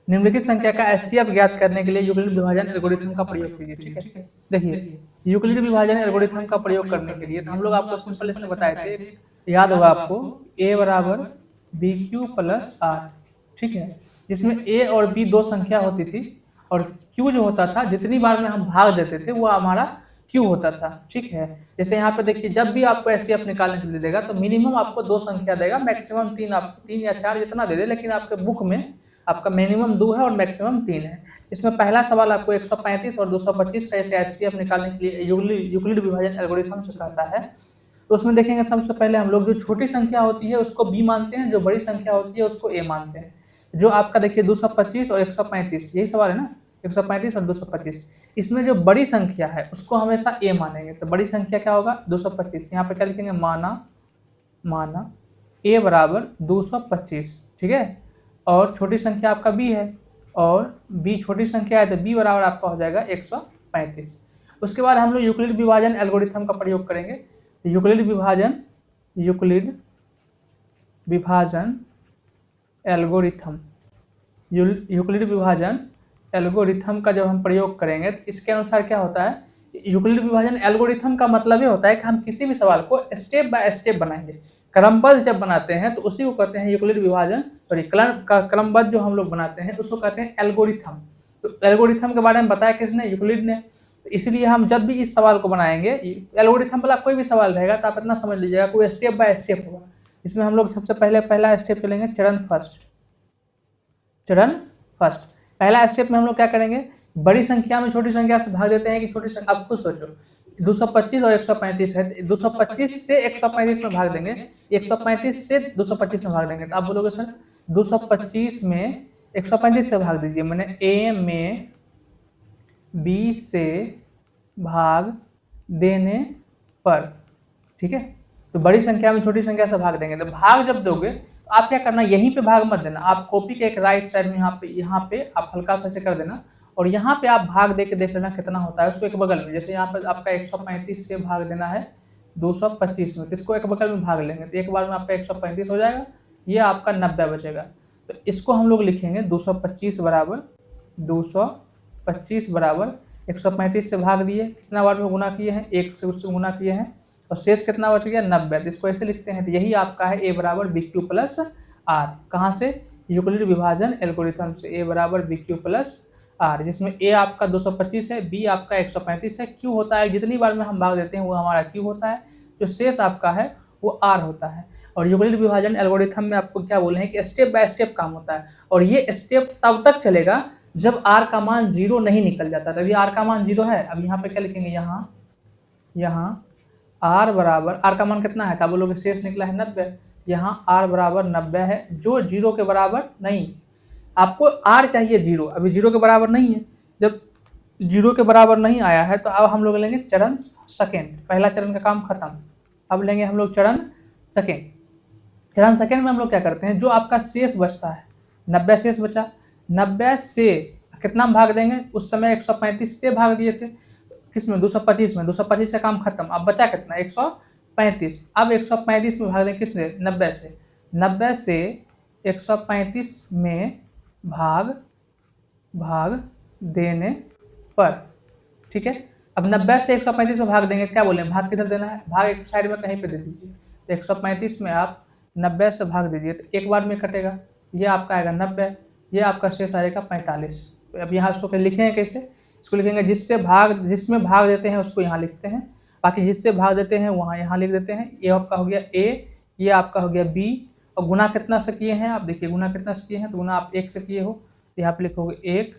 निम्नलिखित संख्या का एचसीएफ ज्ञात करने के लिए यूक्लिड विभाजन एल्गोरिथम का प्रयोग कीजिए। ठीक है, देखिए यूक्लिड विभाजन एल्गोरिथम का प्रयोग करने के लिए तो हम लोग आपको सिंपल इसमें बताए थे, याद होगा आपको, a बराबर बी क्यू प्लस आर। ठीक है, जिसमें a और b दो संख्या होती थी और q जो होता था जितनी बार में हम भाग देते थे वो हमारा q होता था। ठीक है, जैसे यहाँ पे देखिए जब भी आपको एचसीएफ निकालने के लिए देगा तो मिनिमम आपको दो संख्या देगा, मैक्सिमम तीन, आपको तीन या चार जितना दे दे, लेकिन आपके बुक में आपका मिनिमम 2 है और मैक्सिमम 3 है। इसमें पहला सवाल आपको 135 और 225 का ऐसे एचसीएफ निकालने के लिए यूक्लिड विभाजन एल्गोरिथम से कहता है। तो उसमें देखेंगे सबसे पहले हम लोग जो छोटी संख्या होती है उसको b मानते हैं, जो बड़ी संख्या होती है उसको a मानते हैं। जो आपका देखिए 225 और 135, यही सवाल है ना, 135 और 225, इसमें जो बड़ी संख्या है उसको हमेशा a मानेंगे। तो बड़ी संख्या क्या होगा 225, यहाँ पे क्या लिखेंगे माना a बराबर 225। ठीक है, और छोटी संख्या आपका b है और b छोटी संख्या है तो b बराबर आपका हो जाएगा 135। उसके बाद हम लोग यूक्लिड विभाजन एल्गोरिथम का प्रयोग करेंगे। तो यूक्लिड विभाजन एल्गोरिथम का जब हम प्रयोग करेंगे तो इसके अनुसार क्या होता है, यूक्लिड विभाजन एल्गोरिथम का मतलब ये होता है कि हम किसी भी सवाल को स्टेप बाय स्टेप बनाएंगे। क्रमबद्ध जब बनाते हैं तो उसी को कहते हैं यूक्लिड विभाजन, सॉरी क्रमबद्ध जो हम लोग बनाते हैं उसको कहते हैं एल्गोरिथम। तो एल्गोरिथम के बारे में बताया किसने, यूक्लिड ने। तो इसलिए हम जब भी इस सवाल को बनाएंगे, एल्गोरिथम वाला कोई भी सवाल रहेगा तो आप इतना समझ लीजिएगा कोई स्टेप बाय स्टेप होगा। इसमें हम लोग सबसे पहले पहला स्टेप चलेंगे, चरण फर्स्ट। पहला स्टेप में हम लोग क्या करेंगे, बड़ी संख्या में छोटी संख्या से भाग देते हैं कि छोटी संख्या, आप खुद सोचो 225 और 135 है, 225 से 135 में भाग देंगे, 135 से 225 में भाग देंगे। तो आप बोलोगे सर 225 में 135 से भाग दीजिए, मैंने a में b से भाग देने पर। ठीक है, तो बड़ी संख्या में छोटी संख्या से भाग देंगे। तो भाग जब दोगे तो आप क्या करना, यहीं पे भाग मत देना, आप कॉपी के एक राइट साइड में यहाँ पे आप हल्का सा ऐसे कर देना और यहाँ पे आप भाग दे के देख लेना कितना होता है उसको एक बगल में। जैसे यहाँ पे आपका 135 से भाग देना है 225 में, तो इसको एक बगल में भाग लेंगे तो एक बार में आपका 135 हो जाएगा, ये आपका 90 बचेगा। तो इसको हम लोग लिखेंगे 225 बराबर 135 से भाग दिए, कितना बार में गुना किए हैं, 1 से उससे गुना किए हैं और शेष कितना बच गया 90। तो इसको ऐसे लिखते हैं। तो यही आपका है a बराबर बी क्यू प्लस आर। कहाँ से, यूक्लिड विभाजन एल्गोरिथम से, a बराबर बी क्यू प्लस आर, जिसमें a आपका 225 है, b आपका 135 है, q होता है जितनी बार में हम भाग देते हैं वो हमारा q होता है, जो शेष आपका है वो r होता है। और यूक्लिड विभाजन एल्गोरिथम में आपको क्या बोले हैं कि स्टेप बाय स्टेप काम होता है और ये स्टेप तब तक चलेगा जब r का मान 0 नहीं निकल जाता। तभी r का मान 0 है। अब यहाँ पे क्या लिखेंगे, यहाँ r बराबर, r का मान कितना है, आप बोलोगे शेष निकला है 90, यहाँ r बराबर 90 है, जो 0 के बराबर नहीं। आपको r चाहिए 0, अभी 0 के बराबर नहीं है। जब 0 के बराबर नहीं आया है तो अब हम लोग लेंगे चरण सेकेंड। पहला चरण का काम खत्म, अब लेंगे हम लोग चरण सेकेंड। चरण सेकेंड में हम लोग क्या करते हैं, जो आपका शेष बचता है 90 शेष बचा, 90 से कितना भाग देंगे, उस समय 135 से भाग दिए थे, किसमें 225 में, 225 से काम खत्म। अब बचा कितना 135, अब 135 में भाग देंगे किसने 90 से, 90 से 135 में भाग देने पर। ठीक है, अब 90 से 135 में भाग देंगे, क्या बोले भाग किधर देना है, भाग एक साइड में कहीं पे दे दीजिए। तो 135 में आप 90 से भाग दीजिए तो एक बार में कटेगा, ये आपका आएगा 90, ये आपका शेष आएगा 45। तो अब यहाँ इसको लिखेंगे कैसे, इसको लिखेंगे जिसमें भाग देते हैं उसको यहाँ लिखते हैं, बाकी जिससे भाग देते हैं वहाँ यहाँ लिख देते हैं। ये आपका हो गया a, ये आपका हो गया b, और गुना कितना से किए हैं आप देखिए, गुना कितना से किए हैं, तो गुना आप 1 से किए हो तो यहाँ पे लिखोगे 1,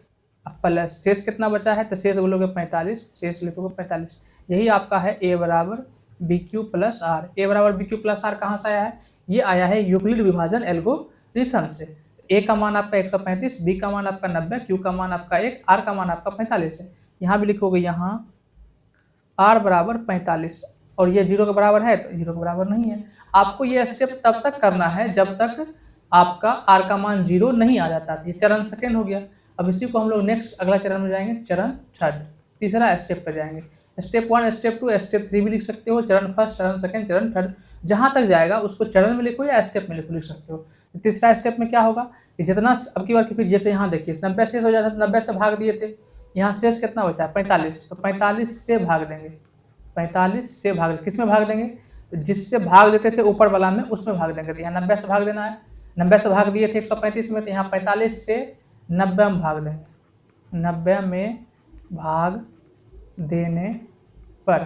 अब प्लस शेष कितना बचा है तो शेष बोलोगे 45, शेष लिखोगे 45। यही आपका है a बराबर बी क्यू प्लस आर। ए बराबर बी क्यू प्लस आर कहाँ से आया है, ये आया है यूक्लिड विभाजन एल्गोरिथम से। a का मान आपका 135, b का मान आपका 90, q का मान आपका 1, r का मान आपका 45 है। यहाँ भी लिखोगे यहाँ r बराबर 45 और ये 0 के बराबर है तो 0 के बराबर नहीं है। आपको ये स्टेप तब तक करना है जब तक आपका r का मान 0 नहीं आ जाता। ये चरण सेकेंड हो गया। अब इसी को हम लोग नेक्स्ट अगला चरण में जाएंगे, चरण थर्ड, तीसरा स्टेप पर जाएंगे। स्टेप 1, स्टेप 2, स्टेप 3 भी लिख सकते हो, चरण फर्स्ट, चरण सेकेंड, चरण थर्ड, जहाँ तक जाएगा उसको चरण में लिखो या स्टेप में लिख सकते हो। तीसरा स्टेप में क्या होगा कि जितना अब की बार फिर जैसे यहाँ देखिए 90 शेष हो जाता है, 90 से भाग दिए थे, यहाँ शेष कितना बचा है 45, तो 45 से भाग देंगे, 45 से भाग किस में भाग देंगे, तो जिससे भाग देते थे ऊपर वाला में उसमें भाग देंगे। तो यहाँ 90 से भाग देना है, 90 से भाग दिए थे 135 में, तो यहाँ 45 से 90 में भाग देंगे, 90 में भाग देने पर।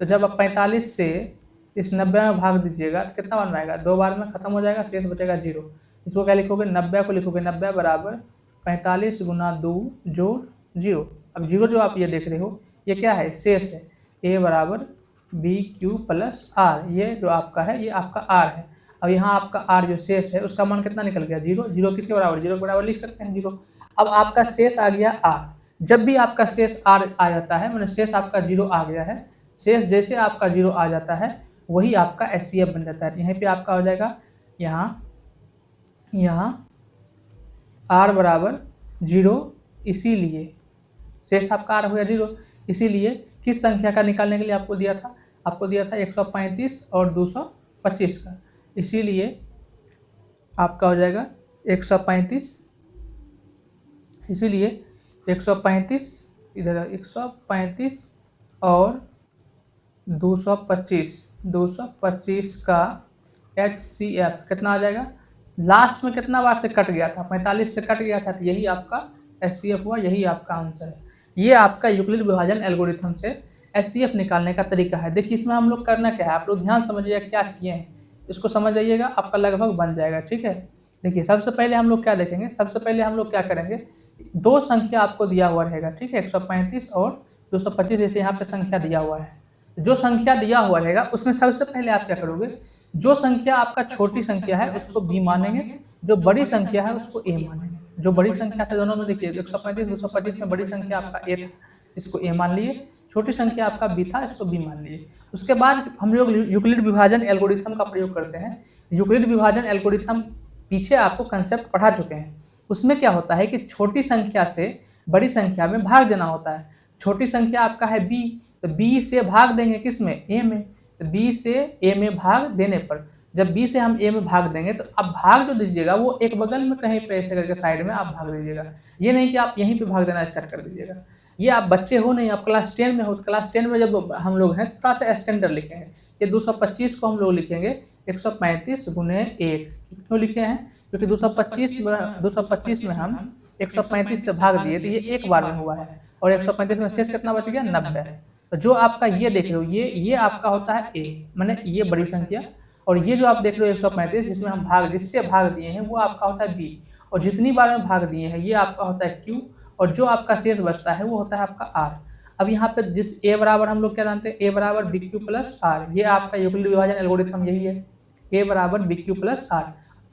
तो जब आप 45 से इस 90 में भाग दीजिएगा तो कितना बन जाएगा, 2 बार में खत्म हो जाएगा, शेष बचेगा 0। इसको क्या लिखोगे, 90 को लिखोगे 90 बराबर 45 गुना 2 जोड़ 0। अब 0 जो आप ये देख रहे हो ये क्या है, शेष है, a बराबर बी क्यू प्लस आर, ये जो आपका है ये आपका r है। अब यहाँ आपका r जो शेष है उसका मान कितना निकल गया, 0। 0 किसके बराबर, 0 के बराबर लिख सकते हैं 0। अब आपका शेष आ गया r। जब भी आपका शेष r आ जाता है, मैंने शेष आपका 0 आ गया है, शेष जैसे आपका 0 आ जाता है वही आपका HCF बन जाता है। यहाँ पे आपका हो जाएगा यहाँ r बराबर 0, इसीलिए शेष आपका r हो गया 0। इसीलिए किस संख्या का निकालने के लिए आपको दिया था, आपको दिया था 135 और 225 का, इसीलिए आपका हो जाएगा 135, इसीलिए 135 इधर 135 और 225 का HCF कितना आ जाएगा, लास्ट में कितना बार से कट गया था, 45 से कट गया था, तो यही आपका HCF हुआ, यही आपका आंसर है। ये आपका यूक्लिड विभाजन एल्गोरिथम से HCF निकालने का तरीका है। देखिए इसमें हम लोग करना क्या है, आप लोग ध्यान समझिएगा क्या किए हैं, इसको समझ जाइएगा, आपका लगभग बन जाएगा, ठीक है। देखिए सबसे पहले हम लोग क्या देखेंगे, सबसे पहले हम लोग क्या करेंगे, 2 संख्या आपको दिया हुआ रहेगा, ठीक है, 135 और 225 जैसे यहाँ पे संख्या दिया हुआ है। जो संख्या दिया हुआ रहेगा उसमें सबसे पहले आप क्या करोगे, जो संख्या आपका छोटी संख्या है उसको B मानेंगे, जो बड़ी संख्या है उसको A मानेंगे। जो बड़ी संख्या था दोनों में देखिए 135 225 में बड़ी संख्या आपका A था, इसको A मान लिए, छोटी संख्या आपका B था, इसको B मान लिए। उसके बाद हम लोग यूक्लिड विभाजन एल्गोरिथम का प्रयोग करते हैं। यूक्लिड विभाजन एल्गोरिथम पीछे आपको कंसेप्ट पढ़ा चुके हैं। उसमें क्या होता है कि छोटी संख्या से बड़ी संख्या में भाग देना होता है। छोटी संख्या आपका है B, तो B से भाग देंगे किस में, A में, तो B से A में भाग देने पर जब B से हम A में भाग देंगे तो अब भाग जो दीजिएगा वो एक बगल में कहीं पे ऐसे करके साइड में आप भाग दीजिएगा। ये नहीं कि आप यहीं पे भाग देना स्टार्ट कर दीजिएगा। ये आप बच्चे हो नहीं, आप क्लास 10 में हो, तो क्लास 10 में जब हम लोग हैं थोड़ा सा स्टैंडर्ड लिखेंगे। ये 225 को हम लोग लिखेंगे 135 गुने 1, क्यों लिखे हैं, क्योंकि 225 में हम 135 से भाग दिए तो ये एक बार में हुआ है, और 135 में शेष कितना बच गया 90। तो जो आपका ये देख रहे हो ये आपका होता है A, माने ये बड़ी संख्या, और ये जो आप देख रहे हो 135 जिसमें हम जिससे भाग दिए हैं वो आपका होता है B, और जितनी बार में भाग दिए हैं ये आपका होता है Q, और जो आपका शेष बचता है वो होता है आपका R। अब यहाँ पे जिस A बराबर हम लोग क्या जानते हैं, A बराबर BQ प्लस R, ये आपका यूक्लिड विभाजन एल्गोरिथम यही है, A बराबर BQ प्लस R।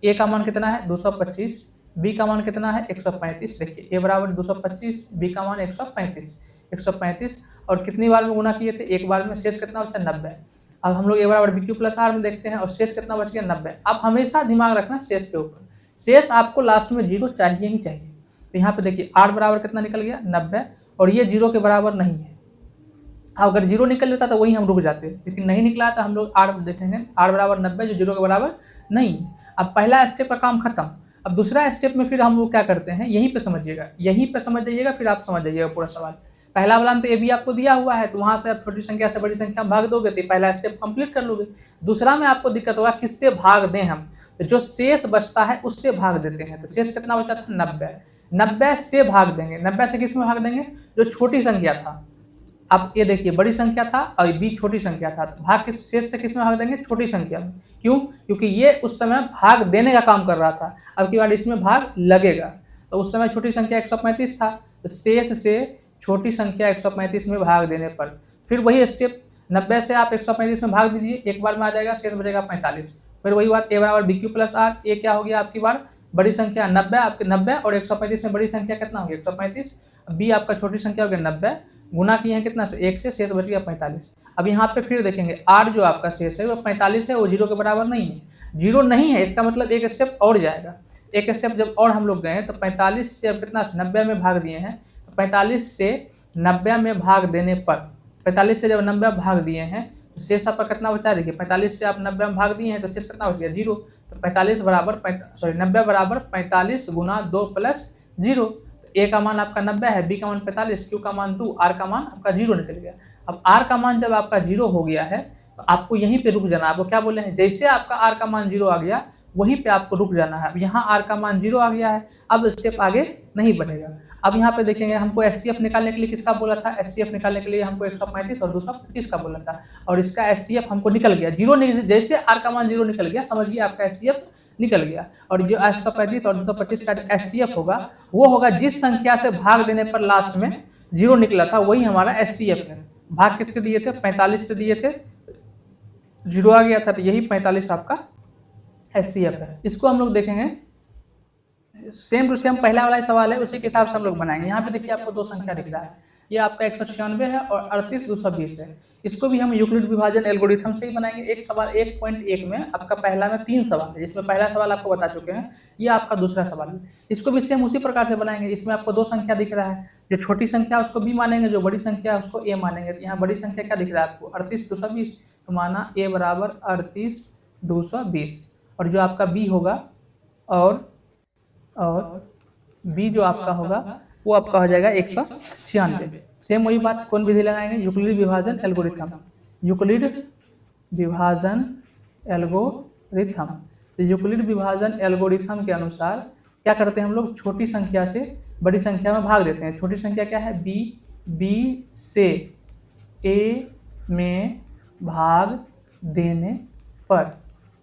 A का मान कितना है 225, B का मान कितना है 135। देखिए A बराबर 225, B का मान 135, और कितनी बार में गुना किए थे, एक बार में, शेष कितना बचा 90। अब हम लोग A बराबर BQ प्लस R में देखते हैं और शेष कितना बच गया 90। अब हमेशा दिमाग रखना शेष के ऊपर, शेष आपको लास्ट में 0 चाहिए ही चाहिए। तो यहाँ पे देखिए R बराबर कितना निकल गया 90, और ये 0 के बराबर नहीं है। अगर 0 निकल लेता तो वही हम रुक जाते, लेकिन नहीं निकला तो हम लोग R देखेंगे, R बराबर 90 जो 0 के बराबर नहीं है। अब पहला स्टेप का काम खत्म। अब दूसरा स्टेप में फिर हम लोग क्या करते हैं, यहीं पे समझिएगा, यहीं पे समझ जाइएगा, फिर आप समझ जाइएगा पूरा सवाल। पहला वाला में तो AB आपको दिया हुआ है, तो वहाँ से आप छोटी संख्या से बड़ी संख्या भाग दोगे तो पहला स्टेप कंप्लीट कर लोगे। दूसरा में आपको दिक्कत होगा किससे भाग दें हम, तो जो शेष बचता है उससे भाग देते हैं। तो शेष कितना बचा था 90, 90 से भाग देंगे। 90 से किस में भाग देंगे, जो छोटी संख्या था। अब ये देखिए बड़ी संख्या था और B छोटी संख्या था, तो भाग किस शेष से किस में भाग देंगे, छोटी संख्या में। क्यों, क्योंकि ये उस समय भाग देने का काम कर रहा था, अब की बार इसमें भाग लगेगा। तो उस समय छोटी संख्या 135 था, तो शेष से छोटी संख्या 135 में भाग देने पर फिर वही स्टेप, 90 से आप 135 में भाग दीजिए, एक बार में आ जाएगा, शेष बचेगा 45। फिर वही बात A बराबर BQ प्लस R, ये क्या हो गया आपकी बार बड़ी संख्या 90, आपके 90 और 135 में बड़ी संख्या कितना हो गया 135, B आपका छोटी संख्या हो गया 90, गुना किए हैं कितना से 1 से, शेष बच गया 45। अब यहाँ पे फिर देखेंगे R जो आपका शेष है वो 45 है, वो 0 के बराबर नहीं है, 0 नहीं है, इसका मतलब एक स्टेप और जाएगा। एक स्टेप जब और हम लोग गए तो 45 से अब कितना 90 में भाग दिए हैं, 45 से 90 में भाग देने पर, 45 से जब 90 भाग दिए हैं तो शेष आपका कितना बचा, देखिए 45 से आप 90 में भाग दिए हैं तो शेष कितना बच गया 0। तो 45 बराबर 90 बराबर 45 गुना 2 प्लस 0। ए का मान आपका 90 है, बी का मान 45, क्यू का मान 2, आर का मान आपका 0 निकल गया। अब आर का मान जब आपका 0 हो गया है तो आपको यहीं पे रुक जाना है। आपको क्या बोले हैं, जैसे आपका आर का मान 0 आ गया वहीं पे आपको रुक जाना है। अब यहाँ आर का मान 0 आ गया है, अब स्टेप आगे नहीं बढ़ेगा। अब यहाँ पे देखेंगे हमको एचसीएफ निकालने के लिए किसका बोला था, एचसीएफ निकालने के लिए हमको 135 और 225 का बोला था, और इसका एचसीएफ हमको निकल गया 0। जैसे आर का मान 0 निकल गया समझिए आपका एचसीएफ निकल गया। और जो 135 और 225 का एचसीएफ होगा वो होगा जिस संख्या से भाग देने पर लास्ट में 0 निकला था वही हमारा एचसीएफ है। भाग किससे दिए थे, 45 से दिए थे, 0 आ गया था, तो यही 45 आपका एचसीएफ है। इसको हम लोग देखेंगे सेम टू सेम पहला वाला सवाल है उसी के हिसाब से हम लोग बनाएंगे। यहाँ पे देखिए आपको दो संख्या दिख रहा है, ये आपका 196 है और 38 220 है। इसको भी हम यूक्लिड विभाजन एल्गोरिथम से ही बनाएंगे। एक सवाल 1.1 में आपका पहला में 3 सवाल है, जिसमें पहला सवाल आपको बता चुके हैं, ये आपका दूसरा सवाल है। इसको भी सेम उसी प्रकार से बनाएंगे। इसमें आपको दो संख्या दिख रहा है, जो छोटी संख्या उसको बी मानेंगे, जो बड़ी संख्या उसको ए मानेंगे। तो यहाँ बड़ी संख्या क्या दिख रहा है आपको, 38 220, तो माना ए बराबर 38 220, और जो आपका बी होगा और बी जो आपका होगा वो आपका हो जाएगा 196। सेम वही बात, कौन विधि लगाएंगे, यूक्लिड विभाजन एल्गोरिथम। यूक्लिड विभाजन एल्गोरिथम, तो यूक्लिड विभाजन एल्गोरिथम के अनुसार क्या करते हैं हम लोग, छोटी संख्या से बड़ी संख्या में भाग देते हैं। छोटी संख्या क्या है, बी से ए में भाग देने पर,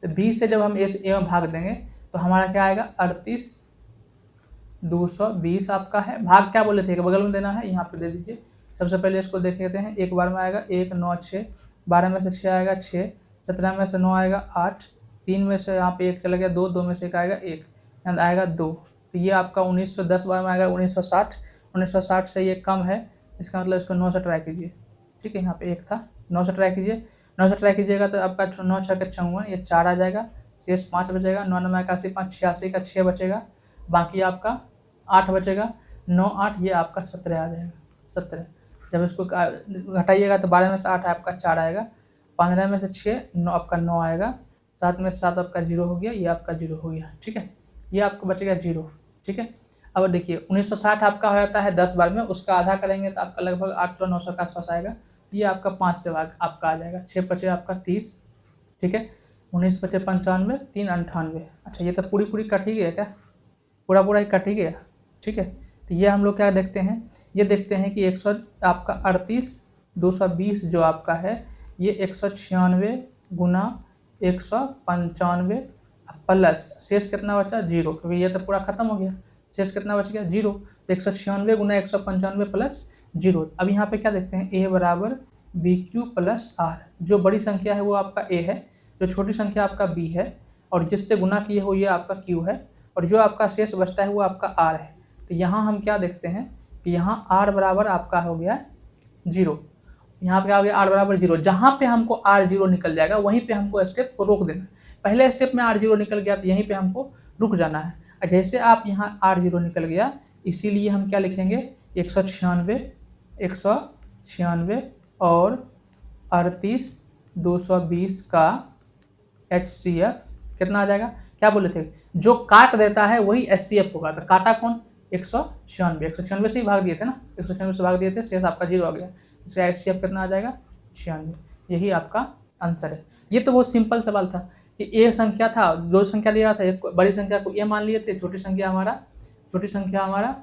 तो बी से जब हम ए में भाग देंगे तो हमारा क्या आएगा 38 220 आपका है। भाग क्या बोले थे कि बगल में देना है, यहाँ पे दे दीजिए। सबसे पहले इसको देख लेते हैं, एक बार में आएगा 1 9 6, 12 में से 6 आएगा 6, 17 में से 9 आएगा 8, 3 में से यहाँ पे 1 चला गया 2, 2 में से 1 आएगा 1, यहाँ आएगा 2, तो ये आपका 1910 बार में आएगा 1960। 1960 से ये कम है, इसका मतलब इसको 9 से ट्राई कीजिए, ठीक है। यहाँ पे 1 था, 9 से ट्राई कीजिए, 9 से ट्राई कीजिएगा तो आपका 9 6 के 54, ये 4 आ जाएगा, शेष 5 बचेगा, 9 9 81 5 86 का 6 बचेगा, बाकी आपका 8 बचेगा, 9 8 ये आपका 17 आ जाएगा, 17। जब इसको घटाइएगा तो 12 में से 8 आपका 4 आएगा, 15 में से 6 9 आपका 9 आएगा, 7 में से 7 आपका 0 हो गया, ये आपका 0 हो गया, ठीक है। ये आपको बचेगा 0, ठीक है। अब देखिए 1960 आपका हो जाता है 10 बार में, उसका आधा करेंगे तो आपका लगभग 800 900 के आसपास आएगा। ये आपका 5 से भाग आपका आ जाएगा, 6 बचे आपका 30, ठीक है। 19 बचे 95, 3 98। अच्छा ये तो पूरी कट ही गया क्या, पूरा ही कट ही गया, ठीक है। तो ये हम लोग क्या देखते हैं, ये देखते हैं कि 100 आपका 38 220 जो आपका है ये 196 गुना 195 प्लस शेष कितना बचा 0, क्योंकि ये तो पूरा खत्म हो गया। शेष कितना बच गया 0, तो 196 गुना 195 प्लस 0। अब यहाँ पे क्या देखते हैं, ए बराबर बी क्यू प्लस आर। जो बड़ी संख्या है वो आपका ए है, जो छोटी संख्या आपका बी है, और जिससे गुना किए हो ये आपका क्यू है, और जो आपका शेष बचता है वो आपका आर है। तो यहाँ हम क्या देखते हैं कि यहाँ आर बराबर आपका हो गया 0, यहाँ पे आ गया आर बराबर 0। जहाँ पे हमको आर 0 निकल जाएगा वहीं पे हमको स्टेप को रोक देना है। पहले स्टेप में आर 0 निकल गया तो यहीं पे हमको रुक जाना है। और जैसे आप यहाँ आर 0 निकल गया, इसीलिए हम क्या लिखेंगे 196 और 38 220 का HCF कितना आ जाएगा, क्या बोले थे, जो काट देता है वही HCF होगा। तो काटा कौन, 196 से ही भाग दिए थे ना, 196 से भाग दिए थे, शेष आपका 0 आ गया, इसका HCF कितना आ जाएगा 96। यही आपका आंसर है। ये तो बहुत सिंपल सवाल था कि ए संख्या था, दो संख्या लिया था, एक बड़ी संख्या को ए मान लिए थे, छोटी संख्या हमारा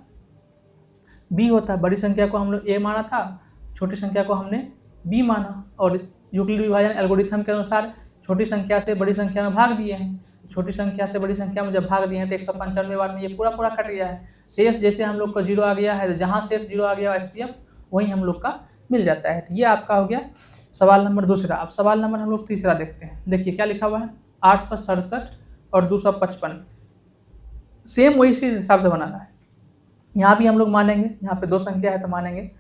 बी होता है। बड़ी संख्या को हम लोग ए माना था, छोटी संख्या को हमने बी माना, और यूक्लिड विभाजन एल्गोरिथम के अनुसार छोटी संख्या से बड़ी संख्या में भाग दिए हैं। छोटी संख्या से बड़ी संख्या में जब भाग दिए हैं तो 195 बार में ये पूरा कट गया है। शेष जैसे हम लोग को 0 आ गया है, जहाँ शेष 0 आ गया HCF वही हम लोग का मिल जाता है। तो ये आपका हो गया सवाल नंबर दूसरा। अब सवाल नंबर हम लोग तीसरा देखते हैं। देखिए क्या लिखा हुआ है, 867 और 255 सेम वही हिसाब से बनाना है। यहाँ भी हम लोग मानेंगे, यहाँ पे दो संख्या है तो मानेंगे,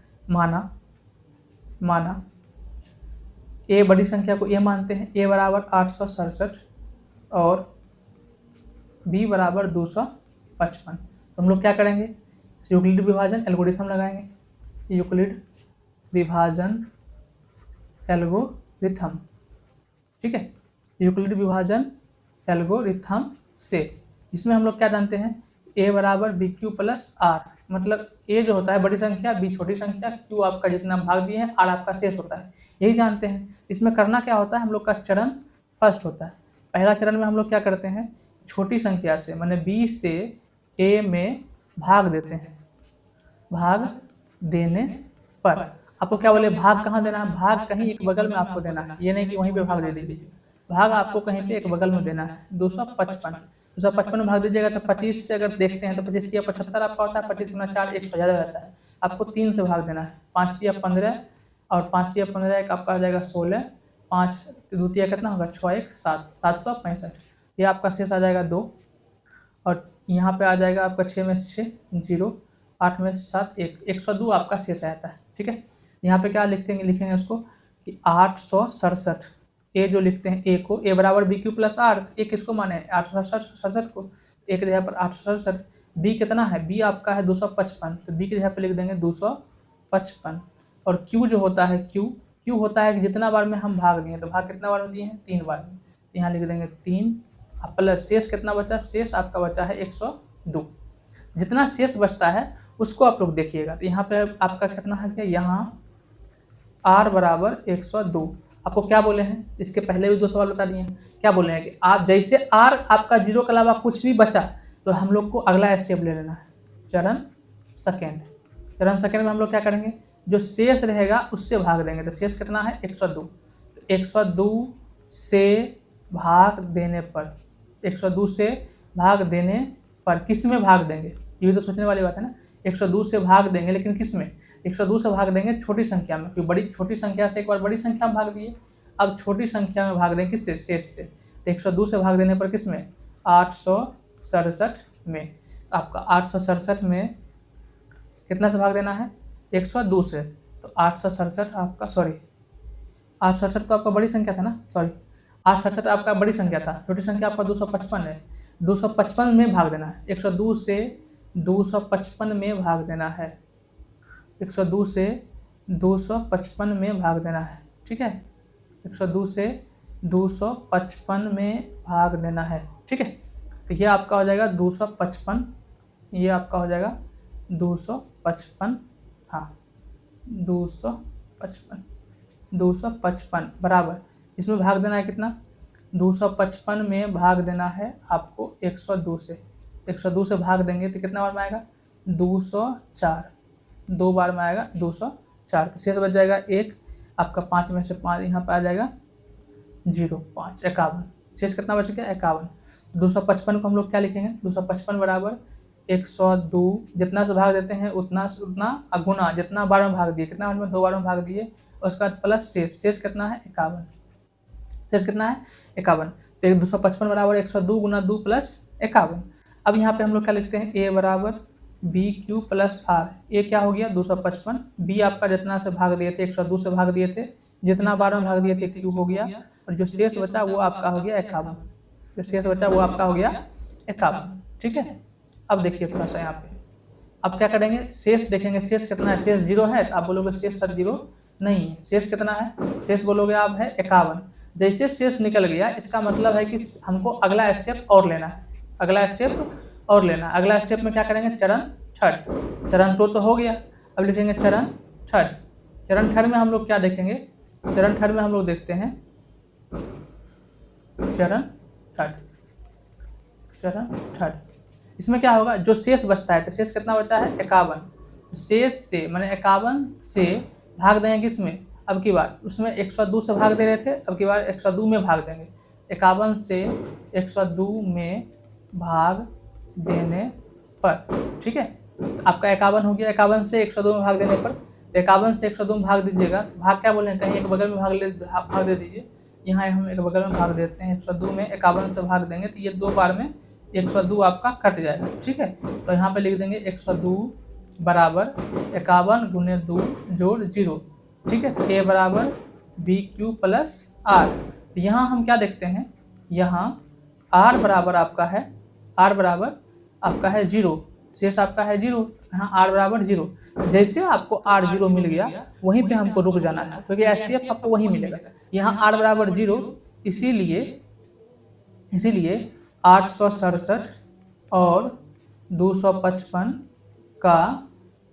माना ए बड़ी संख्या को ए मानते हैं, ए बराबर 867 और बी बराबर 255। तो हम लोग क्या करेंगे, यूक्लिड विभाजन एल्गोरिथम लगाएंगे। यूक्लिड विभाजन एल्गोरिथम, ठीक है। यूक्लिड विभाजन एल्गोरिथम से। इसमें हम लोग क्या जानते हैं, a बराबर बी क्यू प्लस आर, मतलब a जो होता है बड़ी संख्या, b छोटी संख्या, q आपका जितना भाग दिए हैं, r आपका शेष होता है, यही जानते हैं। इसमें करना क्या होता है, हम लोग का चरण फर्स्ट होता है। पहला चरण में हम लोग क्या करते हैं, छोटी संख्या से माने b से a में भाग देते हैं। भाग देने पर आपको क्या बोले, भाग कहाँ देना है, भाग कहीं एक बगल में आपको देना है, ये नहीं कि वहीं पे भाग दे दीजिए, भाग आपको कहीं पे एक बगल में देना है। 255 में भाग दीजिएगा तो 25 से अगर देखते हैं तो 25 या 75 आपका होता है, 25 गुना 4 100 ज़्यादा रहता है, आपको 3 से भाग देना है। 5 या 15 और 5 या 15 एक आपका आ जाएगा 16, 5 द्वितीय कितना होगा 6 1 7, 765, ये आपका शेष आ जाएगा 2, और यहाँ पे आ जाएगा आपका 6 में 6 0, 8 में 7 1, 102 आपका शेष आता है। ठीक है, यहाँ पे क्या लिखेंगे उसको कि 867, ए जो लिखते हैं ए को, ए बराबर बी क्यू प्लस आर, ए किसको माने 867 को, ए की जगह पर 867, बी कितना है, बी आपका है 255, तो बी की जगह पर लिख देंगे 255, और क्यू जो होता है क्यू होता है कि जितना बार में हम भाग दिए, तो भाग कितना बार में दिए हैं 3 बार में, यहाँ लिख देंगे 3, प्लस शेष कितना बचा, शेष आपका बचा है 102। जितना शेष बचता है उसको आप लोग देखिएगा, तो यहाँ पे आपका कितना है, क्या यहाँ r बराबर 102। आपको क्या बोले हैं, इसके पहले भी 2 सवाल बता दिए हैं, क्या बोले हैं कि आप जैसे r आपका 0 के अलावा कुछ भी बचा तो हम लोग को अगला स्टेप ले लेना है, चरण सेकेंड। चरण सेकेंड में हम लोग क्या करेंगे, जो शेष रहेगा उससे भाग देंगे, तो शेष कितना है 102, तो 102 से भाग देने पर, 102 से भाग देने पर किस में भाग देंगे, ये भी तो सोचने वाली बात है ना। 102 से भाग देंगे, लेकिन किस में, 102 से भाग देंगे छोटी संख्या में, क्योंकि छोटी संख्या से एक बार बड़ी संख्या में भाग दिए, अब छोटी संख्या में भाग देंगे किससे, शेष से। तो 102 से भाग देने पर किस में, 867 में, आपका 867 में कितना से भाग देना है, 102 से, तो 867 आपका, सॉरी 867 तो आपका बड़ी संख्या था ना, सॉरी 867 आपका बड़ी संख्या था, छोटी संख्या आपका 255 है, 255 में भाग देना है, 102 से 255 में भाग देना है, 102 से 255 में भाग देना है। ठीक है, 102 से 255 में भाग देना है। ठीक है, तो ये आपका हो जाएगा 255, ये आपका हो जाएगा 255, हाँ 255 बराबर, इसमें भाग देना है कितना, 255 में भाग देना है आपको 102 से, 102 से भाग देंगे तो कितना बार में आएगा, 204, 2 बार में आएगा 204, तो शेष बच जाएगा 1, आपका 5 में से 5 यहाँ पर आ जाएगा 0, 5 51, शेष कितना बच गया 51। 255 को हम लोग क्या लिखेंगे, 255 बराबर 102, जितना से भाग देते हैं उतना गुना, जितना बार में भाग दिए, कितना बार में 2 बार में भाग दिए, उसके बाद प्लस शेष कितना है 51, शेष कितना है 51, तो 255 बराबर 102 गुना 2 प्लस 51। अब यहाँ पे हम लोग क्या लिखते हैं, a बराबर बी क्यू प्लस आर, ए क्या हो गया 255, बी आपका जितना से भाग दिए थे 102 से भाग दिए थे, जितना बार में भाग दिए थे क्यू हो गया, और जो शेष बचा वो आपका हो गया 51, जो शेष बचा वो आपका हो गया 51। ठीक है, अब देखिए थोड़ा सा यहाँ पे, अब क्या करेंगे, शेष देखेंगे, शेष कितना है, शेष 0 है, तो आप बोलोगे शेष सर 0 नहीं है, शेष कितना है, शेष बोलोगे आप है 51। जैसे शेष निकल गया, इसका मतलब है कि हमको अगला स्टेप और लेना है, अगला स्टेप और लेना। अगला स्टेप में क्या करेंगे, चरण थर्ड, चरण 2 तो हो गया, अब लिखेंगे चरण थर्ड। चरण थर्ड में हम लोग क्या देखेंगे, चरण थर्ड में हम लोग देखते हैं चरण थर्ड, इसमें क्या होगा, जो शेष बचता है, तो शेष कितना बचा है 51, शेष से माने 51 से भाग देंगे किसमें, अब की बार उसमें 102 से भाग दे रहे थे, अब की बार 102 में भाग देंगे, 51 से 102 में भाग देने पर। ठीक है, आपका 51 हो गया, 51 से 102 में भाग देने पर, 51 से 102 में भाग दीजिएगा, भाग क्या बोले हैं, कहीं एक बगल में भाग दे दीजिए, यहाँ हम एक बगल में भाग देते हैं, 102 में 51 से भाग देंगे तो ये 2 बार में 102 आपका कट जाएगा। ठीक है, तो यहाँ पे लिख देंगे 102 बराबर 51 गुने 2 जोड़ 0। ठीक है, a बराबर बी क्यू प्लस आर, यहाँ हम क्या देखते हैं, यहाँ r बराबर आपका है, r बराबर आपका है 0, शेष आपका है 0, यहाँ r बराबर 0। जैसे आपको r 0 मिल गया वहीं पे हमको रुक जाना है, क्योंकि एचसीएफ आपको वहीं मिलेगा। यहाँ r बराबर 0, इसीलिए इसीलिए 867 और 255 का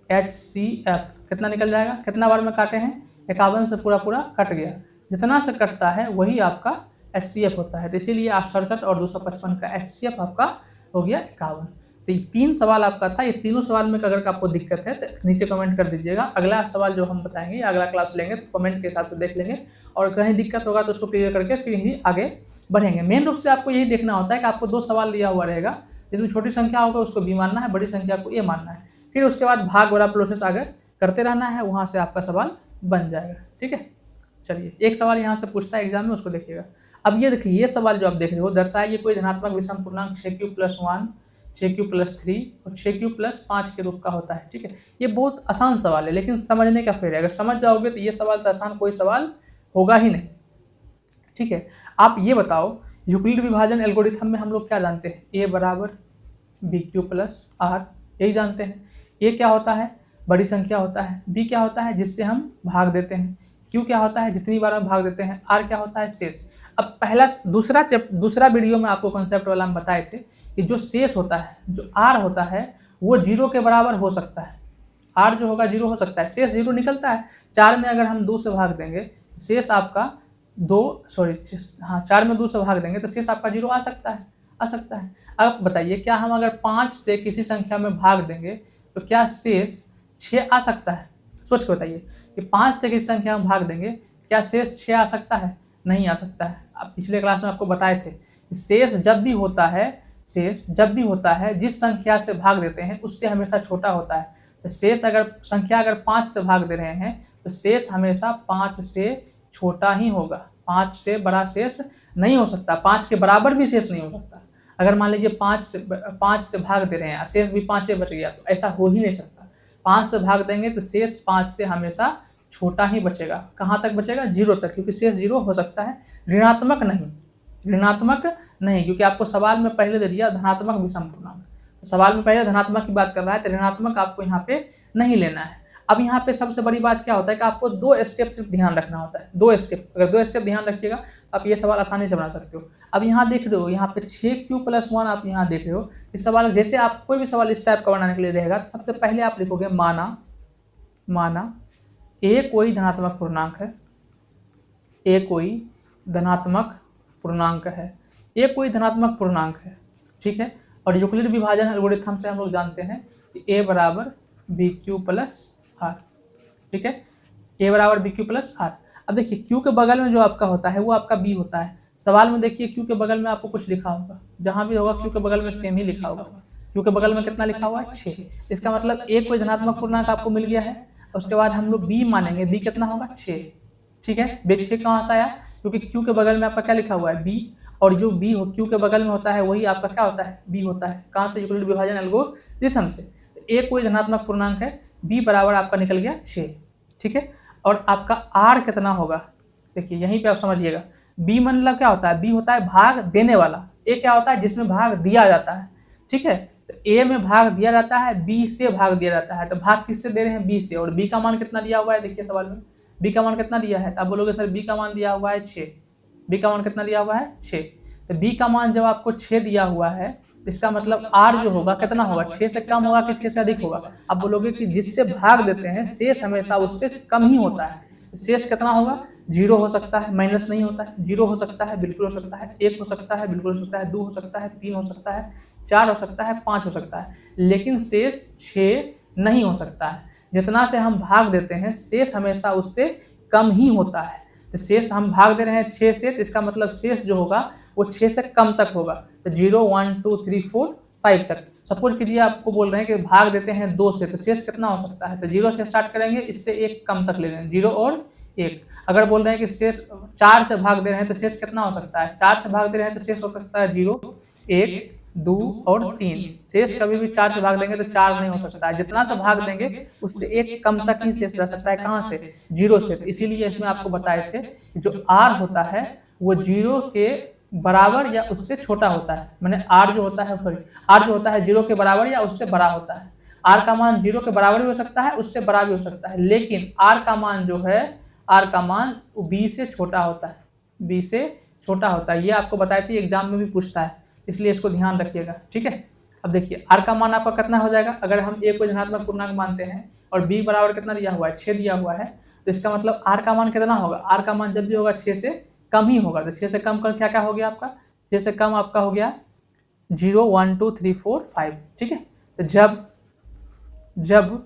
HCF कितना निकल जाएगा, कितना बार में काटे हैं, 51 से पूरा पूरा कट गया, जितना से कटता है वही आपका HCF होता है। तो इसीलिए 867 और 255 का HCF आपका हो गया 51। तो ये 3 सवाल आपका था। ये तीनों सवाल में अगर आपको दिक्कत है तो नीचे कमेंट कर दीजिएगा। अगला सवाल जो हम बताएंगे, अगला क्लास लेंगे तो कमेंट के हिसाब से देख लेंगे, और कहीं दिक्कत होगा तो उसको क्लियर करके फिर ही आगे बढ़ेंगे। मेन रूप से आपको यही देखना होता है कि आपको 2 सवाल दिया हुआ रहेगा, जिसमें छोटी संख्या होगा उसको B मानना है, बड़ी संख्या को A मानना है, फिर उसके बाद भाग वाला प्रोसेस आगे करते रहना है, वहाँ से आपका सवाल बन जाएगा। ठीक है, चलिए एक सवाल यहाँ से पूछता है एग्जाम में, उसको देखिएगा। अब ये देखिए, ये सवाल जो आप देख रहे हो, दर्शाइए कोई धनात्मक विषम पूर्णांक 6q+1, 6q+3 और 6q+5 के रूप का होता है। ठीक है, ये बहुत आसान सवाल है, लेकिन समझने का फेर है। अगर समझ जाओगे तो ये सवाल से आसान कोई सवाल होगा ही नहीं। ठीक है, आप ये बताओ, यूक्लिड विभाजन एल्गोरिथम में हम लोग क्या जानते हैं, A बराबर BQ+R, यही जानते हैं। A क्या होता है, बड़ी संख्या होता है। B क्या होता है, जिससे हम भाग देते हैं। Q क्या होता है, जितनी बार हम भाग देते हैं। R क्या होता है, शेष। अब दूसरा वीडियो में आपको कॉन्सेप्ट वाला हम बताए थे कि जो शेष होता है, जो R होता है, वो 0 के बराबर हो सकता है। R जो होगा 0 हो सकता है, शेष 0 निकलता है। 4 में अगर हम 2 से भाग देंगे, शेष आपका 4 में 2 से भाग देंगे तो शेष आपका 0 आ सकता है। अब बताइए, क्या हम अगर 5 से किसी संख्या में भाग देंगे तो क्या शेष 6 आ सकता है? सोच के बताइए कि 5 से किसी संख्या में भाग देंगे, क्या शेष 6 आ सकता है? नहीं आ सकता है। अब पिछले क्लास में आपको बताए थे कि शेष जब भी होता है जिस संख्या से भाग देते हैं उससे हमेशा छोटा होता है। तो शेष अगर 5 से भाग दे रहे हैं तो शेष हमेशा 5 से छोटा ही होगा, 5 से बड़ा शेष नहीं हो सकता, 5 के बराबर भी शेष नहीं हो सकता। अगर मान लीजिए 5 से भाग दे रहे हैं, शेष भी 5 से बच गया, तो ऐसा हो ही नहीं सकता। 5 से भाग देंगे तो शेष 5 से हमेशा छोटा ही बचेगा। कहाँ तक बचेगा? 0 तक, क्योंकि शेष 0 हो सकता है, ऋणात्मक नहीं, क्योंकि आपको सवाल में पहले दे दिया धनात्मक विषम पूर्णांक। तो सवाल में पहले धनात्मक की बात कर रहा है, तो ऋणात्मक आपको यहाँ पे नहीं लेना है। अब यहाँ पे सबसे बड़ी बात क्या होता है कि आपको 2 स्टेप सिर्फ ध्यान रखना होता है। 2 स्टेप, अगर 2 स्टेप ध्यान रखिएगा आप ये सवाल आसानी से बना सकते हो। अब यहाँ देख रहे हो, यहाँ पे 6q+1 आप यहाँ देख रहे हो। इस सवाल जैसे आप कोई भी सवाल इस टाइप का बनाने के लिए रहेगा तो सबसे पहले आप लिखोगे माना A कोई धनात्मक पूर्णांक है, A कोई धनात्मक पूर्णांक है। ठीक है, और यूक्लिड विभाजन एल्गोरिथम से हम लोग जानते हैं कि A बराबर BQ+R। ठीक है, A बराबर BQ+R। अब देखिए Q के बगल में जो आपका होता है वो आपका B होता है। सवाल में देखिए Q के बगल में आपको कुछ लिखा होगा, जहां भी होगा Q के बगल में सेम ही लिखा होगा। Q के बगल में कितना लिखा हुआ है? 6। इसका मतलब A कोई धनात्मक पूर्णांक आपको मिल गया है। उसके बाद हम लोग B मानेंगे, B कितना होगा? 6। ठीक है, B 6 कहाँ से आया? क्योंकि Q के बगल में आपका क्या लिखा हुआ है? B, और जो B Q के बगल में होता है वही आपका क्या होता है? B होता है। कहाँ से? यूक्लिड विभाजन एल्गोरिथम से। A कोई धनात्मक पूर्णांक है, B बराबर आपका निकल गया 6। ठीक है, और आपका R कितना होगा? देखिए यहीं पे आप समझिएगा, B मतलब क्या होता है? B होता है भाग देने वाला, A क्या होता है? जिसमें भाग दिया जाता है। ठीक है, तो A में भाग दिया जाता है, B से भाग दिया जाता है। तो भाग किससे दे रहे हैं? B से। और B का मान कितना दिया हुआ है? देखिए सवाल में B का मान कितना दिया है? तो आप बोलोगे सर B का मान दिया हुआ है 6। B का मान कितना दिया हुआ है? 6। तो B का मान जब आपको 6 दिया हुआ है, इसका मतलब R जो होगा कितना होगा? 6 से कम होगा कि 6 से अधिक होगा? आप बोलोगे कि जिससे भाग देते हैं शेष हमेशा उससे कम ही होता है। शेष कितना होगा? 0 हो सकता है, माइनस नहीं होता है। 0 हो सकता है, बिल्कुल हो सकता है। 1 हो सकता है, बिल्कुल हो सकता है। 2 हो सकता है, 3 हो सकता है, 4 हो सकता है, 5 हो सकता है, लेकिन शेष 6 नहीं हो सकता है। जितना से हम भाग देते हैं शेष हमेशा उससे कम ही होता है। तो शेष हम भाग दे रहे हैं 6 से, तो इसका मतलब शेष जो होगा वो 6 से कम तक होगा। तो 0, 1, 2, 3, 4, 5 तक। सपोज कीजिए आपको बोल रहे हैं कि भाग देते हैं 2 से, तो शेष कितना हो सकता है? तो 0 से स्टार्ट करेंगे, इससे 1 कम तक ले लेंगे, 0 और 1। अगर बोल रहे हैं कि शेष 4 से भाग दे रहे हैं तो शेष कितना हो सकता है? 4 से भाग दे रहे हैं तो शेष हो सकता है 0, 1, 2 और 3। शेष कभी भी 4 से भाग देंगे तो 4 नहीं हो सकता है। जितना से भाग देंगे उससे 1 कम तक ही शेष रह सकता है। कहाँ से? 0 से। इसीलिए इसमें आपको बताए थे जो R होता है वो 0 के बराबर या उससे छोटा होता है। मैंने R जो होता है 0 के बराबर या उससे बड़ा होता है। R का मान 0 के बराबर भी हो सकता है, उससे बड़ा भी हो सकता है, लेकिन R का मान जो है, R का मान B से छोटा होता है, B से छोटा होता है। ये आपको बताई थी, एग्जाम में भी पूछता है, इसलिए इसको ध्यान रखिएगा, ठीक है। अब देखिए आर का मान आपका कितना हो जाएगा, अगर हम ए को धनात्मक पूर्णांक मानते हैं और बी बराबर कितना दिया हुआ है, 6 दिया हुआ है, तो इसका मतलब आर का मान कितना होगा, आर का मान जब भी होगा 6 से कम ही होगा। तो 6 से कम कर क्या क्या हो गया आपका, 6 से कम आपका हो गया 0 1 2 3 4 5, ठीक है। तो जब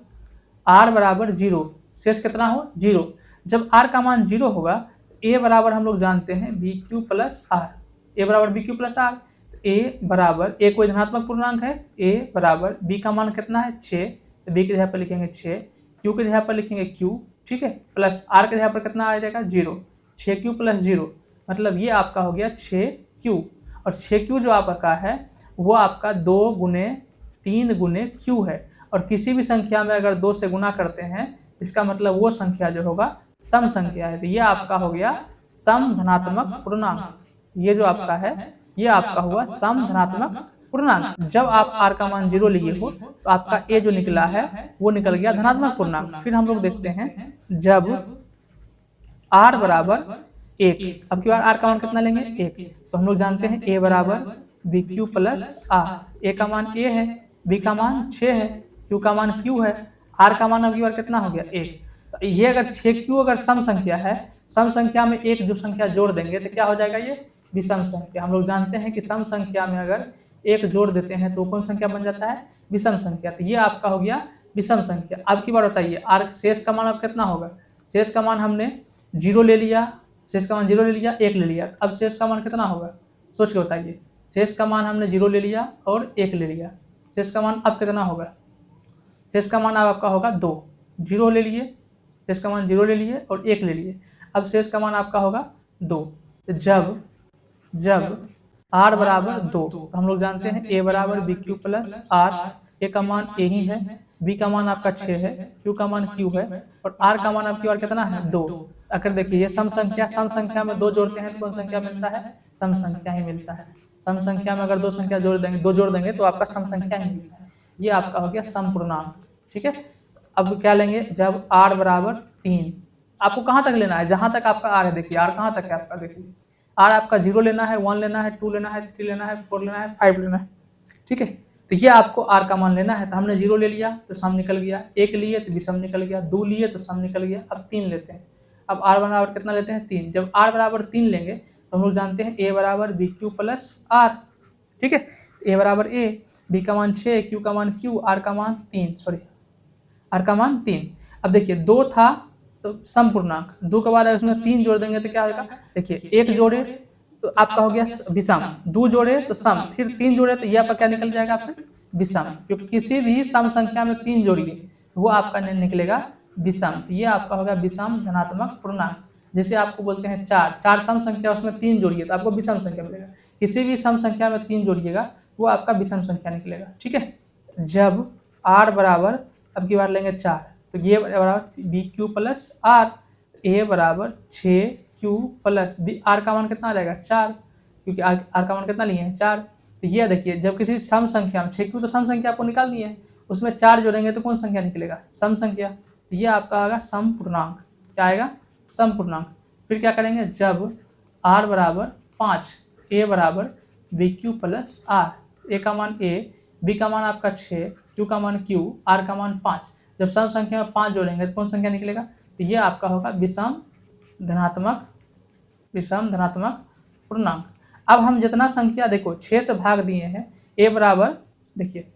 r बराबर 0, शेष कितना हो 0, जब r का मान 0 होगा a बराबर हम लोग जानते हैं बी क्यू प्लस आर, ए बराबर बी क्यू प्लस आर। ए बराबर, ए कोई धनात्मक पूर्णांक है, ए बराबर बी का मान कितना है 6, तो बी के जगह पर लिखेंगे 6, क्यू के जगह पर लिखेंगे क्यू, ठीक है, प्लस आर के जगह पर कितना आ जाएगा 0, 6q प्लस 0, मतलब ये आपका हो गया 6q। और 6q जो आपका है वो आपका 2 गुने 3 गुने q है, और किसी भी संख्या में अगर 2 से गुना करते हैं इसका मतलब वो संख्या जो होगा सम संख्या है। तो ये आपका हो गया सम धनात्मक पूर्णांक, ये जो आपका है ये आपका हुआ सम धनात्मक पूर्णांक। जब आप r का मान 0 लिए हो तो आपका a जो निकला है वो निकल गया धनात्मक पूर्णांक। फिर हम लोग देखते हैं जब r बराबर 1, अब की बार r का मान कितना लेंगे 1, तो हम लोग जानते हैं a बराबर बी क्यू प्लस आर, ए का मान a है, b का मान 6 है, q का मान q है, r का मान अब की बार कितना हो गया 1। तो ये अगर 6q अगर सम संख्या है, सम संख्या में एक जो संख्या जोड़ देंगे तो क्या हो जाएगा, ये विषम संख्या। हम लोग जानते हैं कि सम संख्या में अगर एक जोड़ देते हैं तो कौन संख्या बन जाता है, विषम संख्या। तो ये आपका हो गया विषम संख्या। अब की बार बताइए आर शेष का मान अब कितना होगा, शेष का मान हमने 0 ले लिया, शेष का मान 0 ले लिया, 1 ले लिया, अब शेष का मान कितना होगा, सोच के बताइए। शेष का मान हमने 0 ले लिया और 1 ले लिया, शेष का मान अब कितना होगा, शेष का मान अब आपका होगा 2, 0 ले लिए, शेष का मान 0 ले लिए और 1 ले लिए, अब शेष का मान आपका होगा 2। तो जब r बराबर 2, तो हम लोग जानते हैं a बराबर बी क्यू प्लस आर, ए का मान a ही है, b का मान आपका 6 है, q का मान q है, और r का मान आपकी बार कितना है 2। अगर देखिए ये सम संख्या में 2 जोड़ते हैं तो कौन संख्या मिलता है, सम संख्या ही मिलता है। सम संख्या में अगर 2 संख्या जोड़ देंगे तो आपका सम संख्या ही मिलता है। ये आपका हो गया सम पूर्णांक, ठीक है। अब क्या लेंगे, जब r बराबर 3, आपको कहाँ तक लेना है, जहां तक आपका r है, देखिए r कहाँ तक है आपका, देखिए r आपका 0 लेना है, 1 लेना है, 2 लेना है, 3 लेना है, 4 लेना है, 5 लेना है, ठीक है। तो ये आपको r का मान लेना है। तो हमने 0 ले लिया तो सम निकल गया, 1 लिए तो विषम निकल गया, 2 लिए तो सम निकल गया। अब 3 लेते हैं, अब r बराबर कितना लेते हैं 3। जब r बराबर 3 लेंगे तो हम लोग जानते हैं a बराबर बी क्यू प्लस आर, ठीक है, a बराबर a, b का मान 6, q का मान q, r का मान 3। अब देखिए 2 था तो सम पूर्णांक, 2 के बाद उसमें 3 जोड़ देंगे तो क्या होगा, देखिए 1 जोड़े तो आपका हो गया विषम, 2 जोड़े तो सम, फिर 3 जोड़े तो यह आपका क्या निकल जाएगा आपका विषम, क्योंकि किसी भी सम संख्या में 3 जोड़िए वो आपका निकलेगा विषम। ये आपका होगा विषम धनात्मक पूर्णांक। जैसे आपको बोलते हैं 4 सम संख्या, उसमें 3 जोड़िए तो आपको विषम संख्या मिलेगा। किसी भी सम संख्या में 3 जोड़िएगा वो आपका विषम संख्या निकलेगा, ठीक है। जब r बराबर अब की बार लेंगे 4, तो ये बराबर बी क्यू प्लस आर, ए बराबर 6q प्लस बी, आर का मान कितना आ जाएगा 4, क्योंकि आर का मान कितना लिए हैं 4। तो ये देखिए जब किसी सम संख्या में 6q तो सम संख्या आपको निकाल दिए हैं, उसमें 4 जोड़ेंगे तो कौन संख्या निकलेगा, सम संख्या। तो ये आपका आएगा सम पूर्णांक, क्या आएगा सम पूर्णांक। फिर क्या करेंगे, जब r बराबर 5, ए बराबर बी क्यू प्लस आर, ए का मान a, b का मान आपका 6, q का मान q, r का मान 5, जब सम संख्या में 5 जोड़ेंगे तो कौन संख्या निकलेगा, तो ये आपका होगा विषम धनात्मक पूर्णांक। अब हम जितना संख्या देखो 6 से भाग दिए हैं, a बराबर देखिए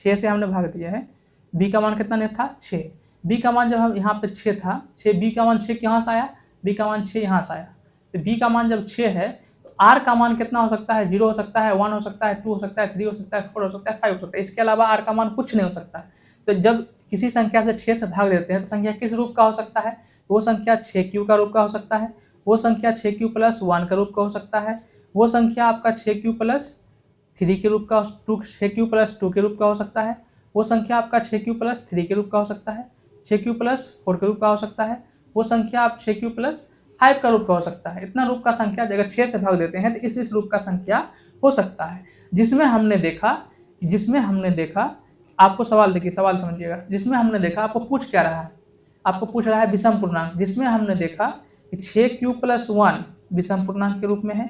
6 से हमने भाग दिया है, b का मान कितना था 6, b का मान जब हम यहाँ पे 6 था, 6 b का मान 6 यहाँ से आया, b का मान 6 यहाँ से आया, तो b का मान जब 6 है तो r का मान कितना हो सकता है, 0 हो सकता है, 1 हो सकता है, 2 हो सकता है, 3 हो सकता है, 4 हो सकता है, 5 हो सकता है, इसके अलावा r का मान कुछ नहीं हो सकता है। तो जब किसी संख्या से 6 से भाग देते हैं तो संख्या किस रूप का हो सकता है, वो संख्या 6q का रूप का हो सकता है, वो संख्या 6q प्लस 1 का रूप का हो सकता है, वो संख्या आपका 6q प्लस 3 के रूप का, 6q प्लस 2 के रूप का हो सकता है, वो संख्या आपका 6q प्लस 3 के रूप का हो सकता है, 6q प्लस 4 के रूप का हो सकता है, वो संख्या आप 6q प्लस 5 का रूप का हो सकता है। इतना रूप का संख्या अगर 6 से भाग देते हैं तो इस रूप का संख्या हो सकता है। जिसमें हमने देखा आपको सवाल देखिए, सवाल समझिएगा, जिसमें हमने देखा आपको पूछ क्या रहा है, आपको पूछ रहा है विषम पूर्णांक, जिसमें हमने देखा कि 6q प्लस 1 विषम पूर्णांक के रूप में है,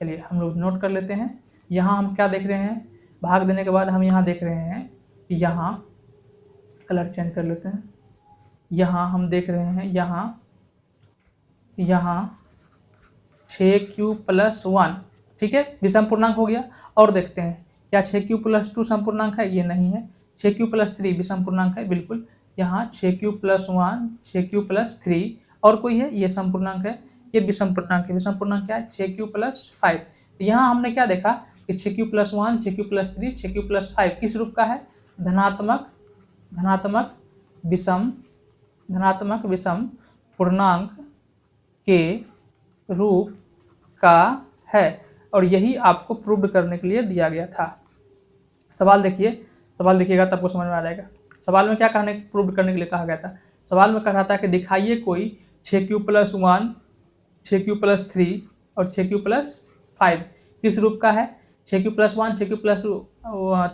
चलिए हम लोग नोट कर लेते हैं। यहाँ हम क्या देख रहे हैं, भाग देने के बाद हम यहाँ देख रहे हैं कि यहाँ कलर चेंज कर लेते हैं। यहाँ हम देख रहे हैं यहाँ 6q + 1, ठीक है, विषम पूर्णांक हो गया। और देखते हैं क्या 6q + 2 सम पूर्णांक है, ये नहीं है। 6q + 3 विषम पूर्णांक है, बिल्कुल। यहाँ 6q + 1, 6q + 3 और कोई है, ये सम पूर्णांक है, ये विषम पूर्णांक है। विषम पूर्णांक क्या है, 6q + 5। तो यहाँ हमने क्या देखा कि 6q + 1, 6q + 3, 6q + 5 किस रूप का है, धनात्मक विषम पूर्णांक के रूप का है, और यही आपको प्रूव करने के लिए दिया गया था। सवाल देखिएगा तब आपको समझ में आ जाएगा। सवाल में क्या प्रूव करने के लिए कहा गया था। सवाल में कहा रहा था कि दिखाइए कोई 6q + 1, 6q + 3 और 6q + 5 किस रूप का है। 6q + 1, 6q +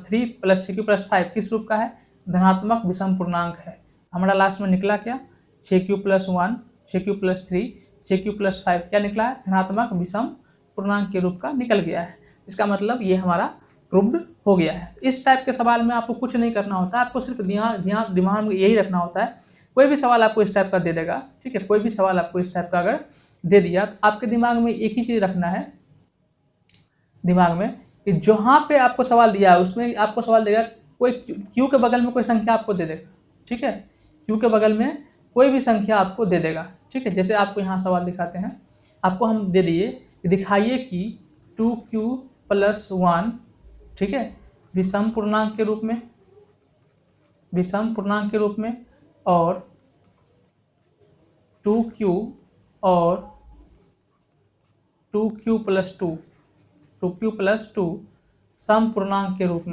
3 + 6q + 5 किस रूप का है, धनात्मक विषम पूर्णांक है। हमारा लास्ट में निकला क्या, 6q + 1, 6q + 3, 6q + 5 क्या निकला है, धनात्मक विषम पूर्णांक के रूप का निकल गया है। इसका मतलब ये हमारा प्रूव्ड हो गया है। इस टाइप के सवाल में आपको कुछ नहीं करना होता है, आपको सिर्फ दिमाग में यही रखना होता है। कोई भी सवाल आपको इस टाइप का दे देगा, ठीक है, कोई भी सवाल आपको इस टाइप का अगर दे दिया तो आपके दिमाग में एक ही चीज़ रखना है दिमाग में कि जहाँ पे आपको सवाल दिया है उसमें आपको सवाल देगा कोई क्यू के बगल में कोई संख्या आपको दे देगा, ठीक है, क्यू के बगल में कोई भी संख्या आपको दे देगा, ठीक है। जैसे आपको यहाँ सवाल दिखाते हैं, आपको हम दे दिए, दिखाइए कि 2q + 1, ठीक है, विषम पूर्णांक के रूप में और 2q + 2 सम पूर्णांक के रूप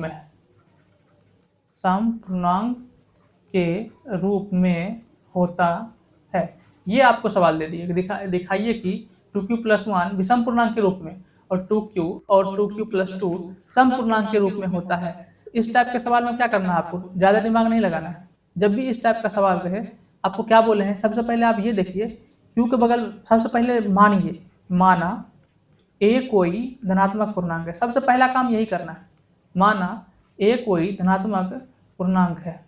में होता है। ये आपको सवाल दे दिए, दिखाइए कि 2q + 1 विषम पूर्णांक के रूप में और 2q + 2 सम पूर्णांक के रूप में होता है। इस टाइप के सवाल में क्या करना है, आपको ज़्यादा दिमाग नहीं लगाना है। जब भी इस टाइप का सवाल रहे, आपको क्या बोले हैं, सबसे पहले आप ये देखिए q के बगल, सबसे पहले माना a कोई धनात्मक पूर्णांक है। सबसे पहला काम यही करना है, माना a कोई धनात्मक पूर्णांक है,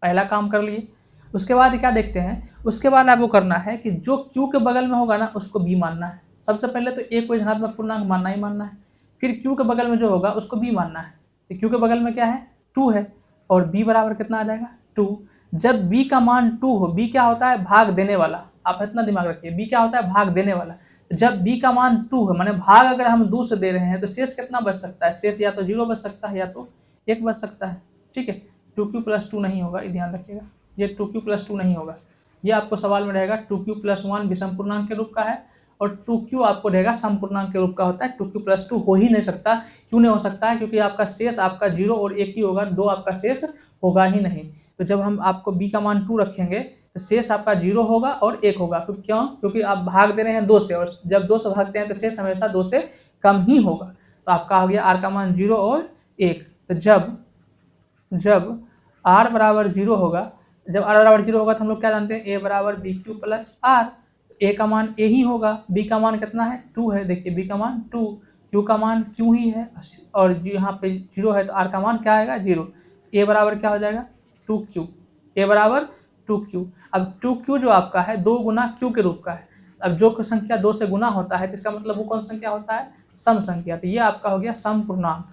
पहला काम कर लिए। उसके बाद क्या देखते हैं, उसके बाद आपको करना है कि जो q के बगल में होगा ना उसको b मानना है। सबसे पहले तो a कोई धनात्मक पूर्णांक मानना ही मानना है, फिर q के बगल में जो होगा उसको b मानना है। तो q के बगल में क्या है, 2 है, और b बराबर कितना आ जाएगा, 2। जब b का मान 2 हो, b क्या होता है, भाग देने वाला, आप इतना दिमाग रखिए, b क्या होता है, भाग देने वाला। जब b का मान 2 है, माने भाग अगर हम 2 से दे रहे हैं तो शेष कितना बच सकता है, शेष या तो 0 बच सकता है या तो 1 बच सकता है, ठीक है। 2q + 2 नहीं होगा, ये ध्यान रखिएगा, ये 2q + 2 नहीं होगा। ये आपको सवाल में रहेगा 2q + 1 विषम पूर्णांक के रूप का है और 2q आपको रहेगा सम पूर्णांक के रूप का होता है। 2q + 2 हो ही नहीं सकता। क्यों नहीं हो सकता है, क्योंकि आपका शेष आपका 0 और 1 ही होगा, 2 आपका शेष होगा ही नहीं। तो जब हम आपको b का मान 2 रखेंगे तो शेष आपका 0 होगा और 1 होगा। क्यों, क्योंकि आप भाग दे रहे हैं 2 से, और जब 2 से भागते हैं तो शेष हमेशा 2 से कम ही होगा। तो आपका हो गया r का मान 0 और 1। तो जब r बराबर 0 होगा, तो हम लोग क्या जानते हैं, a बराबर bq + r। a का मान a ही होगा, b का मान कितना है, 2 है, देखिए b का मान 2, q का मान q ही है, और यहाँ पे 0 है तो r का मान क्या आएगा, 0। a बराबर क्या हो जाएगा, 2q, a बराबर 2q। अब 2q जो आपका है 2 गुना q के रूप का है। अब जो संख्या 2 से गुना होता है तो इसका मतलब वो कौन संख्या होता है, सम संख्या। तो ये आपका हो गया सम पूर्णांक।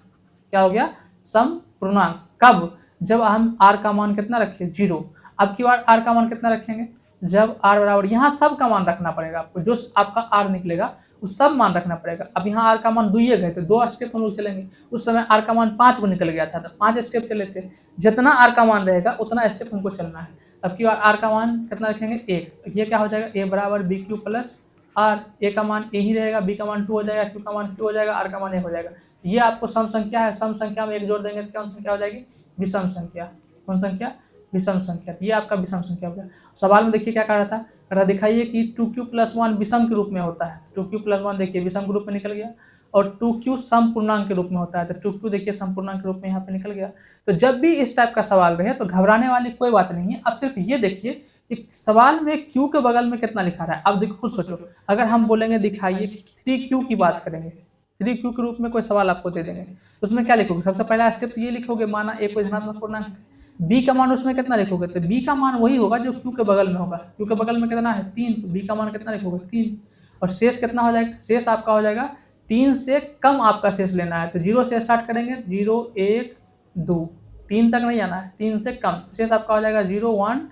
क्या हो गया, सम पूर्णांक। कब, जब हम r का मान कितना रखें, 0। अब की बार r का मान कितना रखेंगे, जब r बराबर, यहाँ सब का मान रखना पड़ेगा आपको, जो आपका r निकलेगा उस सब मान रखना पड़ेगा। अब यहाँ r का मान 2 ही गए थे, 2 स्टेप हम लोग चलेंगे। उस समय r का मान 5 निकल गया था तो 5 स्टेप चले थे। जितना r का मान रहेगा उतना स्टेप हमको चलना है। अब की बार r का मान कितना रखेंगे, 1। ये क्या हो जाएगा, a बराबर bq + r। a का मान a ही रहेगा, b का मान 2 हो जाएगा, q का मान q हो जाएगा, r का मान 1 हो जाएगा। ये आपको सम संख्या है, सम संख्या में 1 जोड़ देंगे तो कौन संख्या हो जाएगी, विषम संख्या। कौन संख्या, विषम संख्या। ये आपका विषम संख्या हो गया। सवाल में देखिए क्या कह रहा था, दिखाइए कि 2q + 1 विषम के रूप में होता है। 2q + 1 देखिए विषम के रूप में निकल गया, और 2q सम पूर्णांक के रूप में होता है। तो 2q देखिए सम पूर्णांक के रूप में यहाँ पे निकल गया। तो जब भी इस टाइप का सवाल रहे तो घबराने वाली कोई बात नहीं है। अब सिर्फ ये देखिए कि सवाल में q के बगल में कितना लिखा रहा है। अब देखो खुद सोचो, अगर हम बोलेंगे दिखाइए 3q की बात करेंगे, 3q के रूप में कोई सवाल आपको दे देंगे, तो उसमें क्या लिखोगे? सबसे पहला स्टेप तो ये लिखोगे, माना a कोई धनात्मक पूर्णांक है, b का मान उसमें कितना लिखोगे? तो b का मान वही होगा जो q के बगल में होगा। q के बगल में कितना है? 3, तो b का मान कितना लिखोगे? 3। और शेष कितना हो जाएगा? शेष आपका हो जाएगा 3 से कम आपका शेष लेना है। तो 0 से स्टार्ट करेंगे, 0 1 2, 3 तक नहीं आना है, 3 से कम। शेष आपका हो जाएगा 0 1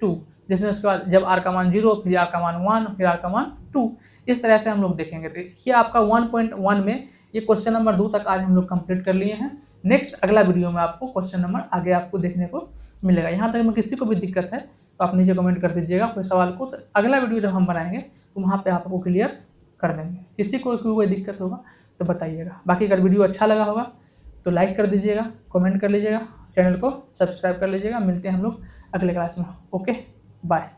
2। जैसे उसके बाद जब r का मान 0, फिर r का मान 1, फिर r का मान 2, इस तरह से हम लोग देखेंगे। तो ये आपका 1.1 में ये क्वेश्चन नंबर 2 तक आज हम लोग कंप्लीट कर लिए हैं। नेक्स्ट अगला वीडियो में आपको क्वेश्चन नंबर आगे आपको देखने को मिलेगा। यहाँ तक में किसी को भी दिक्कत है तो आप नीचे कमेंट कर दीजिएगा कोई सवाल को, तो अगला वीडियो जब हम बनाएंगे तो वहाँ पे आपको क्लियर कर देंगे। किसी को कोई दिक्कत होगा तो बताइएगा। बाकी अगर वीडियो अच्छा लगा होगा तो लाइक कर दीजिएगा, कमेंट कर लीजिएगा, चैनल को सब्सक्राइब कर लीजिएगा। मिलते हैं हम लोग अगले क्लास में। Okay, bye.